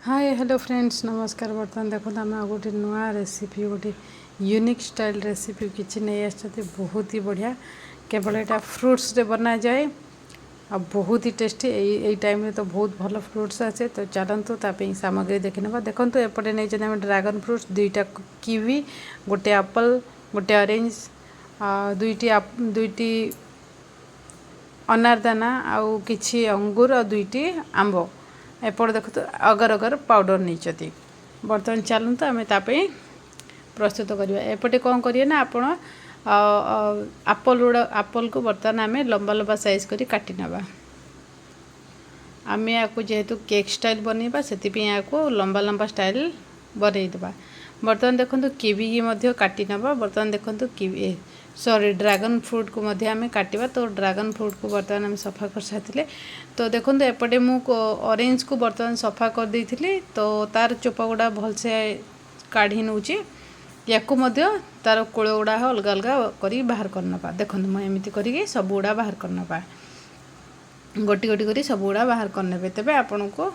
Hi hello friends नमस्कार। बर्तमान देखो आम गोटे नुआ रेसिपी गोटे यूनिक स्टाइल रेसिपी किसी नहीं आसते बहुत ही बढ़िया। केवल यहाँ फ्रुट्स रे बना जाए आ बहुत ही टेस्टी। यही टाइम तो बहुत भल फ्रुट्स आसे। तो चलतु ताप सामग्री देखी ना। देखो एपटे नहीं ड्रैगन फ्रुट्स दुईटा किवी गोटे एप्पल गोटे ऑरेंज दुईटी अनारदाना आउ किछि अंगूर और दुईटी आंब एपट देखो तो अगर अगर पाउडर नहीं। बर्तमान चलते आम ताप प्रस्तुत करवा। एपटे कौन करिए ना आपण आप्पल को बर्तमान आम लंबा लंबा साइज करी काटी नवा। आम या जेहेतु केक स्टाइल बनइबा से या लंबा लंबा स्टाइल बनईदबा। बर्तमान देखो किवी की काटी नवा। बर्तमान देखो किवी सॉरी ड्रैगन फ्रूट को आम काटिबा। तो ड्रैगन फ्रूट को बर्तमान आम सफा कर सारी। तो देखो एपटे मु ऑरेंज को बर्तमान सफा कर देइथिली। तो तार चोपा गुड़ा भलसे काढ़ी नौची। या तार कूल गुड़ा अलग अलग करी बाहर करनबा। देखो मुझे करी सब गुड़ा बाहर करनबा। गोटी गोटी करी सब गुड़ा बाहर करने तेरे आपन को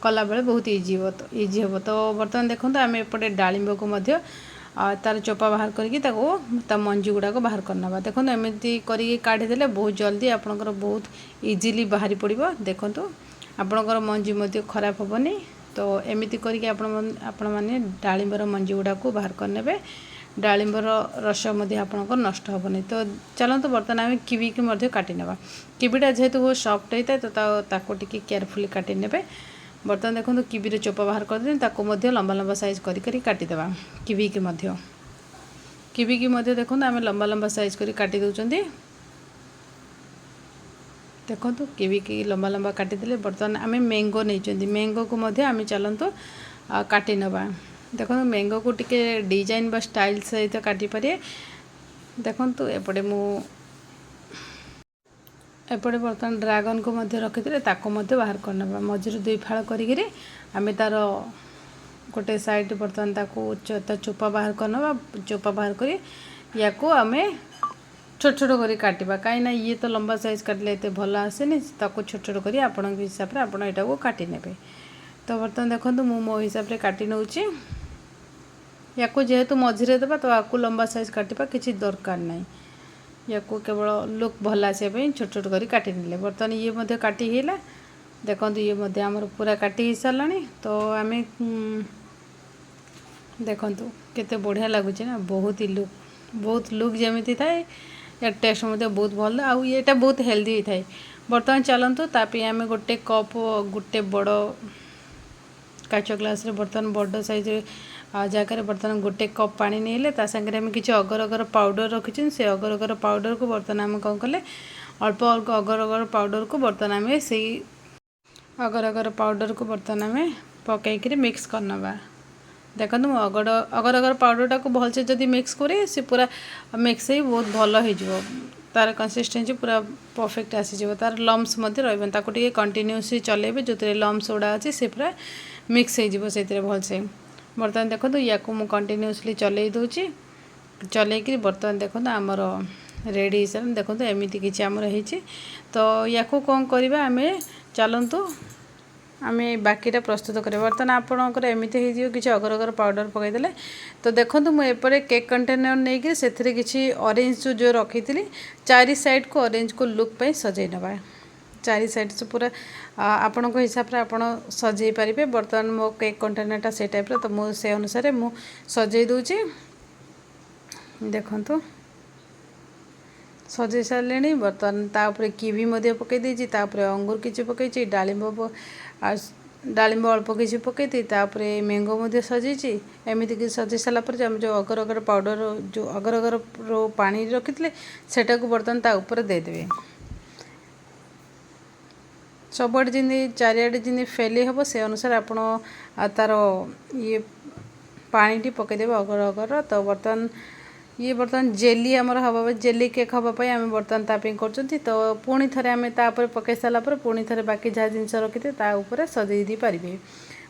कला बेले बहुत इजी हे। तो बर्तमान देखो आम एपटे डालिंब को तार चोपा बाहर करके ता मंजी गुड़ाक बाहर करनबा। देखो एमती करी काढ़ीदे बहुत जल्दी आपणकर बहुत इजिली बाहरी पड़ो। देखो आपणकर मंजी खराब हेनी। तो एमती करके आपण मैंने डालिंबर मंजी गुड़ाक बाहर करने। डालिंबर रस आपणकर नष्ट हेनी। तो चलते बर्तमान आम किवी की काटी नवा। किवीटा जेहेतु बहुत सफ्ट होता है तो ताको टिके केयरफुली काटी नेबे। बर्तमान देखो किवी चोपा बाहर कर लंबा लंबा साइज करी काटिदेवा। किवी की देखो आम लंबा लंबा साइज करी काटी दौरान। देखो किवी की लंबा लंबा काटिदेले। बर्तमान आम मैंगो नहीं मैंगो को आम चलतु काटी नवा। देखो मैंगो को टिके डिजाइन बा स्टाइल सहित काटी पारे। देखो एपटे एपटे बर्तमान ड्रैगन को रखी ताको बाहर करना। मझे दुई फाड़ करी आम तार गोटे साइड बर्तमान ता चोपा बाहर करना। चोपा बाहर करी या आम छोट छोट करी काटिबा। कहीं ये तो लंबा साइज काटिले एत भल आसेनी। ताको छोट छोट करी आपण हिसाब से आपण यहाँ काटी नेबे। तो बर्तमान देखो मो हिसाब से काटी नौची। या जेहेतु मझिरे देबा तो आपको लंबा साइज काटिबा किसी दरकार नहीं। या केवल लुक भल आसापी छोट छोट करी काटी नेले। बर्तमान ये काटी हेला। देखो ये आमर पूरा काटी हो सारा। तो आम देखु केते बढ़िया लगुच ना। बहुत लुक जमी थाए या टेस्ट बहुत भल आउ ये बहुत हेल्दी होता है। बर्तमान चलतु तापी आम गोटे कप गोटे बड़ काच ग्लास रे बर्तमान बड़ साइज जगह बर्तमान गोटे कप पानी नहीं सागर आम किसी अगर अगर पाउडर रखी। से अगर अगर पाउडर को बर्तमान आम कौन कले अल्प अल्प अगर अगर पाउडर को बर्तमान आम से अगर अगर पाउडर को बर्तमान आम पकईकि मिक्स करनवा। देखो अगर अगर अगर पाउडरटा को भलसे जदि मिक्स करे से पूरा मिक्स ही बहुत भल हो। तार कंसिस्टेंसी पूरा परफेक्ट आसीज। तार लम्स रे कंटिन्यूसली चलेबे जो लम्स गुड़ा अच्छी से पूरा मिक्स हो भलसे। बर्तमान देखो या मुझे कंटिन्यूसली चल दूची। चलैक बर्तमान देखो आमर रेडी हिसाब देखो एमती किसी आमर हो। तो या कौन करवा आम चलतु आम बाकीटा प्रस्तुत करें। बर्तमान आपंकर एमती हो किसी अगर अगर पाउडर पकईदे। तो देखो मुझे केक कंटेनर नहीं कि से किसी ऑरेंज जो रखी थी चारि साइड को ऑरेंज को लुक पे सजै नवा। चारि साइड से पूरा आपण को हिसाब से आप सजै पारे। बर्तमान मो केक कंटेनरटा से टाइप तो मुझे अनुसार मु सजै दूची। देखु सजै सारे। बर्तमान तापर किवी पकई देती अंगूर किसी पकई डालिंब डालिंब अल्प किसी पकई तापर मैंगो सजैची। एमती कि सजै सारापर जो अगर अगर पाउडर जो अगर अगर पानी रखी सेटा को बर्तमान ता ऊपर देदेवे। सबुआड़े जमी चारिआडे जमी फेली हम से अनुसार आप तार ये पानी पकईदेवे अगर अगर। तो बर्तमान जेली आमर हम जेली केक हाँपाई आम बर्तमान तापी कर। तो पुणी थे आम तापर पकई सारापर पुणी थे बाकी जहाँ जिनस रखी थे सजै दी पारे।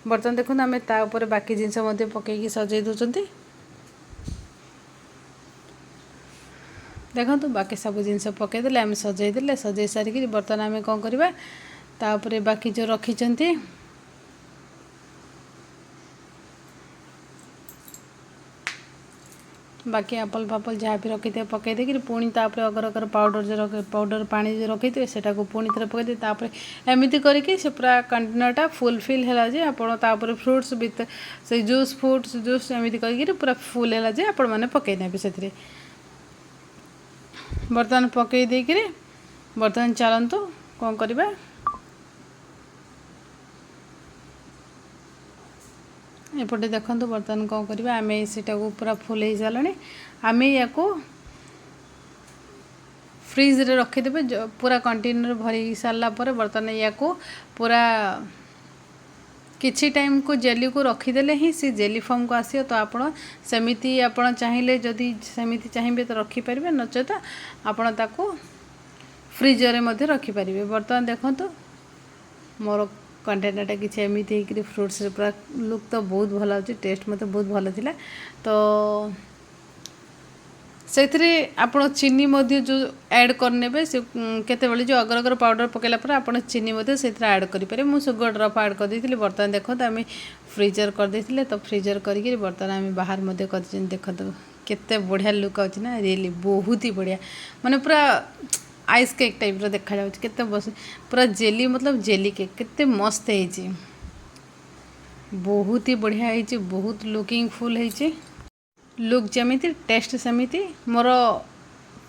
बर्तमान देखो आम तापर बाकी जिनस पकईकी सजै दूसरी। देखो बाकी सब जिनस पकईदे आम सजै सारिकी बर्तमान आम कौन करवा तापर बाकी जो रखी बाकी एप्पल फापल जहाँ भी रखी थे पकई देकर पुणी तापर अगर अगर पाउडर जो पाउडर पानी जो रखी थे सेटा को पुणी थे पकई तापर एमती करके से पूरा कंटेनरटा फुलफिल है जे आपड़ फ्रुट्स विथ से जूस फ्रुट्स जूस एमती करके पूरा फुल है जे आपण मैंने पकई ने से बर्तमान पकई देकर बर्तमान चलतु कौन करवा एपटे देखो बर्तमान कौन करवा आम सेटा को पूरा फुल हो सारे आम या फ्रिज रे रखीदे पूरा कंटेनर भरी सारा बर्तमान या पूरा किछि टाइम को जेली को रखीदेले ही सी जेली फॉर्म को आसियो तो आपण सेमिति आपण चाहिए जदि सेमिति चाहिए तो रखिपारे नचेत आपण ताको फ्रिजर रे मध्य रखिपारे। बर्तमान देखो मोर कंटेनरटा किसी एमती होकर फ्रुट्स पूरा लुक तो बहुत भल अच्छे टेस्ट मत बहुत भल था तो से आप चीनी जो ऐड करने से केतबेले जो अगर अगर पाउडर पकेला पर आप चीनी से ऐड करेंगे मुझे सुगर ड्रप ऐड कर देती बर्तमान देखो आम फ्रीजर कर देते तो फ्रीजर करके बर्तमान आम बाहर कर देखो केते बढ़िया लुक अच्छे ना रियली बहुत ही बढ़िया माने पूरा आइस केक टाइप रो देखा जाउछ केते बस पूरा जेली मतलब जेली केक केते मस्त है बहुत ही बढ़िया है बहुत लुकिंग फुल है लुक जमीती टेस्ट सेमिति मोर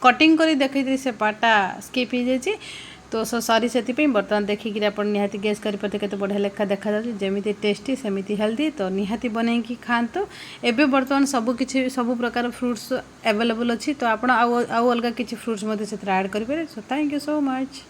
कटिंग करी देखी से पार्टा स्किप हो जाए तो सॉरी से बर्तमान देखिक आप निहाती गेस करते केते बढ़िया लेखा देखा जाए जमीती टेस्टी सेमिति हेल्दी तो निहाती बनैकी खातु एबे बर्तमान सब प्रकार फ्रुट्स अवेलेबल अच्छी तो आप अलग किसी फ्रुट्स ऐड करेंगे so thank you so much.